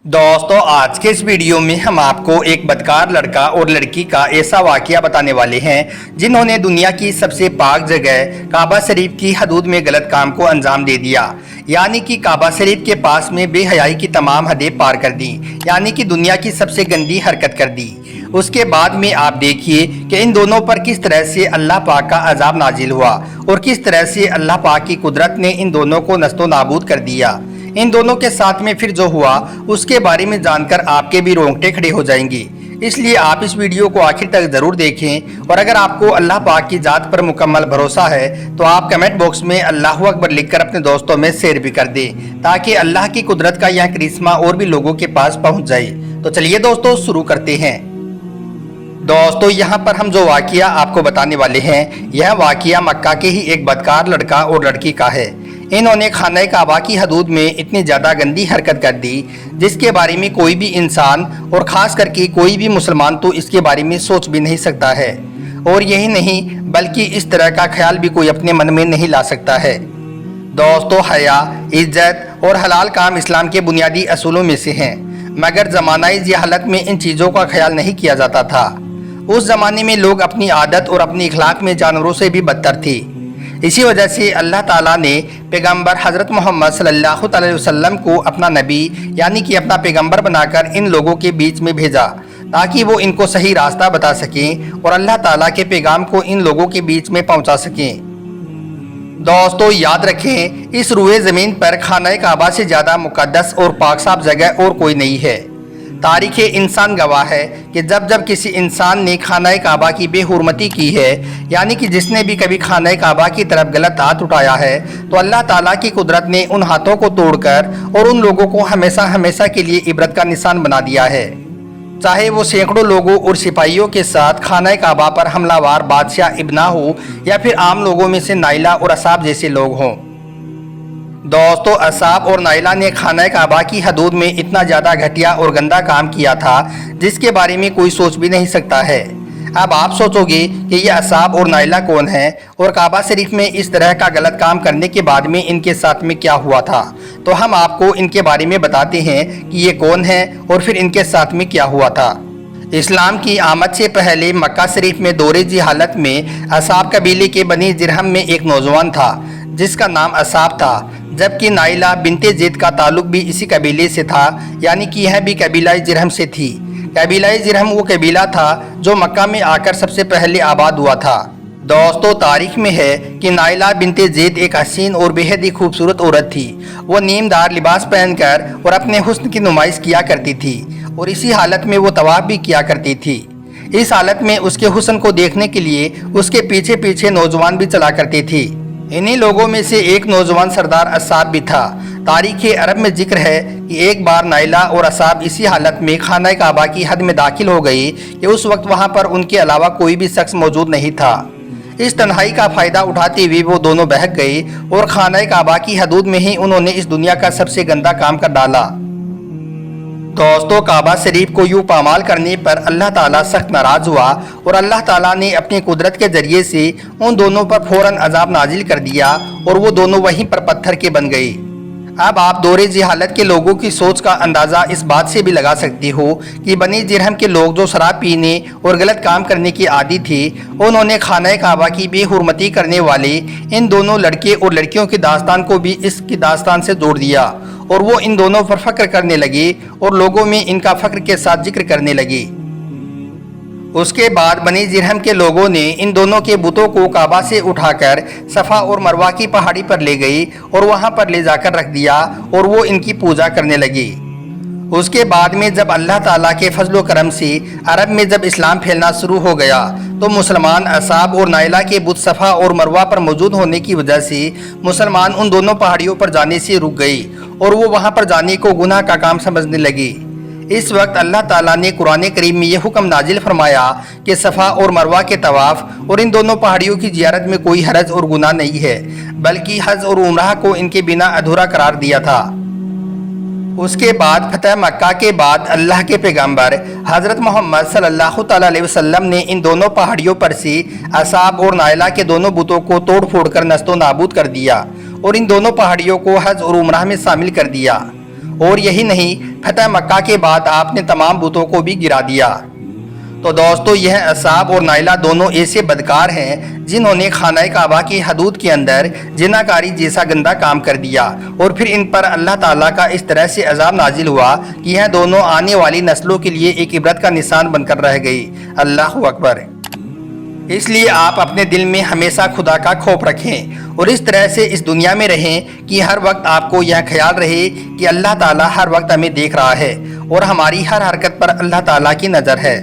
दोस्तों, आज के इस वीडियो में हम आपको एक बदकार लड़का और लड़की का ऐसा वाकया बताने वाले हैं जिन्होंने दुनिया की सबसे पाक जगह काबा शरीफ की हदूद में गलत काम को अंजाम दे दिया। यानी कि काबा शरीफ के पास में बेहयाई की तमाम हदें पार कर दी, यानी कि दुनिया की सबसे गंदी हरकत कर दी। उसके बाद में आप देखिए कि इन दोनों पर किस तरह से अल्लाह पाक का अजाब नाजिल हुआ और किस तरह से अल्लाह पाक की कुदरत ने इन दोनों को नस्तो नाबूद कर दिया। इन दोनों के साथ में फिर जो हुआ उसके बारे में जानकर आपके भी रोंगटे खड़े हो जाएंगे। इसलिए आप इस वीडियो को आखिर तक जरूर देखें और अगर आपको अल्लाह पाक की जात पर मुकम्मल भरोसा है तो आप कमेंट बॉक्स में अल्लाहु अकबर लिखकर अपने दोस्तों में शेयर भी कर दें ताकि अल्लाह की कुदरत का यह करिश्मा और भी लोगों के पास पहुंच जाए। तो चलिए दोस्तों, शुरू करते हैं। दोस्तों, यहाँ पर हम जो वाकया आपको बताने वाले हैं यह वाकया मक्का के ही एक बदकार लड़का और लड़की का है। इन्होंने खाना काबा की हदूद में इतनी ज़्यादा गंदी हरकत कर दी जिसके बारे में कोई भी इंसान और ख़ास करके कोई भी मुसलमान तो इसके बारे में सोच भी नहीं सकता है। और यही नहीं बल्कि इस तरह का ख्याल भी कोई अपने मन में नहीं ला सकता है। दोस्तों, हया, इज्जत और हलाल काम इस्लाम के बुनियादी असूलों में से हैं, मगर ज़मानाई जहालत में इन चीज़ों का ख्याल नहीं किया जाता था। उस ज़माने में लोग अपनी आदत और अपनी इखलाक में जानवरों से भी बदतर थे। इसी वजह से अल्लाह ताला ने पैगंबर हज़रत मोहम्मद सल्लल्लाहु अलैहि वसल्लम को अपना नबी यानी कि अपना पैगंबर बनाकर इन लोगों के बीच में भेजा ताकि वो इनको सही रास्ता बता सकें और अल्लाह ताला के पैगाम को इन लोगों के बीच में पहुंचा सकें। दोस्तों, याद रखें, इस रुए ज़मीन पर खाना काबा से ज़्यादा मुक़द्दस और पाक साफ जगह और कोई नहीं है। तारीख़ इंसान गवाह है कि जब जब किसी इंसान ने खाना काबा की बेहुरमती की है, यानी कि जिसने भी कभी खाना काबा की तरफ गलत हाथ उठाया है, तो अल्लाह ताला की कुदरत ने उन हाथों को तोड़कर और उन लोगों को हमेशा हमेशा के लिए इबरत का निशान बना दिया है। चाहे वो सैकड़ों लोगों और सिपाहियों के साथ खाना काबा पर हमलावार बादशाह इब्ना हो या फिर आम लोगों में से नाइला और असाब जैसे लोग हों। दोस्तों, असाब और नाइला ने खाना काबा की हदूद में इतना ज़्यादा घटिया और गंदा काम किया था जिसके बारे में कोई सोच भी नहीं सकता है। अब आप सोचोगे कि ये असाब और नाइला कौन है और काबा शरीफ में इस तरह का गलत काम करने के बाद में इनके साथ में क्या हुआ था। तो हम आपको इनके बारे में बताते हैं कि ये कौन है और फिर इनके साथ में क्या हुआ था। इस्लाम की आमद से पहले मक्का शरीफ में दौरे जिहालत में असाब कबीले के बनी जिरहम में एक नौजवान था जिसका नाम असाब था, जबकि नाइला बिनते ज़ैद का ताल्लुक भी इसी कबीले से था, यानी कि यह भी कबीला जिरहम से थी। कबीला जिरहम वो कबीला था जो मक्का में आकर सबसे पहले आबाद हुआ था। दोस्तों, तारीख में है कि नाइला बिनते ज़ैद एक हसीन और बेहद ही खूबसूरत औरत थी। वो नीमदार लिबास पहनकर और अपने हुस्न की नुमाइश किया करती थी और इसी हालत में वो तवाफ भी किया करती थी। इस हालत में उसके हुस्न को देखने के लिए उसके पीछे पीछे नौजवान भी चला करते थे। इन्हीं लोगों में से एक नौजवान सरदार असाब भी था। तारीख़ अरब में जिक्र है कि एक बार नाइला और असाब इसी हालत में खाना काबा की हद में दाखिल हो गई कि उस वक्त वहां पर उनके अलावा कोई भी शख्स मौजूद नहीं था। इस तन्हाई का फ़ायदा उठाते हुए वो दोनों बहक गए और खाना काबा की हदूद में ही उन्होंने इस दुनिया का सबसे गंदा काम कर डाला। दोस्तों, काबा शरीफ को यूँ पामाल करने पर अल्लाह ताला सख्त नाराज़ हुआ और अल्लाह ताला ने अपनी कुदरत के ज़रिए से उन दोनों पर फ़ौरन अजाब नाजिल कर दिया और वो दोनों वहीं पर पत्थर के बन गए। अब आप दौरे जिहालत के लोगों की सोच का अंदाज़ा इस बात से भी लगा सकते हो कि बनी जिरहम के लोग जो शराब पीने और गलत काम करने के आदी थे, उन्होंने खाना काबा की बेहुरमती करने वाले इन दोनों लड़के और लड़कियों की दास्तान को भी इसकी दास्तान से जोड़ दिया और वो इन दोनों पर फ़ख्र करने लगे और लोगों में इनका फ़ख्र के साथ जिक्र करने लगे। उसके बाद बनी जिरहम के लोगों ने इन दोनों के बुतों को काबा से उठाकर सफ़ा और मरवा की पहाड़ी पर ले गई और वहां पर ले जाकर रख दिया और वो इनकी पूजा करने लगी। उसके बाद में जब अल्लाह ताला के फजलो करम से अरब में जब इस्लाम फैलना शुरू हो गया तो मुसलमान असाब और नाइला के बुत सफ़ा और मरवा पर मौजूद होने की वजह से मुसलमान उन दोनों पहाड़ियों पर जाने से रुक गई और वो वहाँ पर जाने को गुनाह का काम समझने लगी। इस वक्त अल्लाह ताला ने कुरान करीम में यह हुक्म नाजिल फरमाया कि सफ़ा और मरवा के तवाफ़ और इन दोनों पहाड़ियों की ज़ियारत में कोई हरज और गुनाह नहीं है, बल्कि हज और उम्राह को इनके बिना अधूरा करार दिया था। उसके बाद फतह मक्का के बाद अल्लाह के पैगंबर हज़रत मोहम्मद सल्लल्लाहु अलैहि वसल्लम ने इन दोनों पहाड़ियों पर से असाब और नाइला के दोनों बुतों को तोड़ फोड़ कर नस्तो नाबूद कर दिया और इन दोनों पहाड़ियों को हज और उम्राह में शामिल कर दिया। اور یہی نہیں، فتح مکہ کے بعد آپ نے تمام بتوں کو بھی گرا دیا۔ تو دوستو، یہ اصحاب اور نائلہ دونوں ایسے بدکار ہیں جنہوں نے خانہ کعبہ کی حدود کے اندر زناکاری جیسا گندا کام کر دیا، اور پھر ان پر اللہ تعالیٰ کا اس طرح سے عذاب نازل ہوا کہ یہ دونوں آنے والی نسلوں کے لیے ایک عبرت کا نشان بن کر رہ گئی۔ اللہ اکبر۔ اس لیے آپ اپنے دل میں ہمیشہ خدا کا خوف رکھیں اور اس طرح سے اس دنیا میں رہیں کہ ہر وقت آپ کو یہ خیال رہے کہ اللہ تعالیٰ ہر وقت ہمیں دیکھ رہا ہے اور ہماری ہر حرکت پر اللہ تعالیٰ کی نظر ہے۔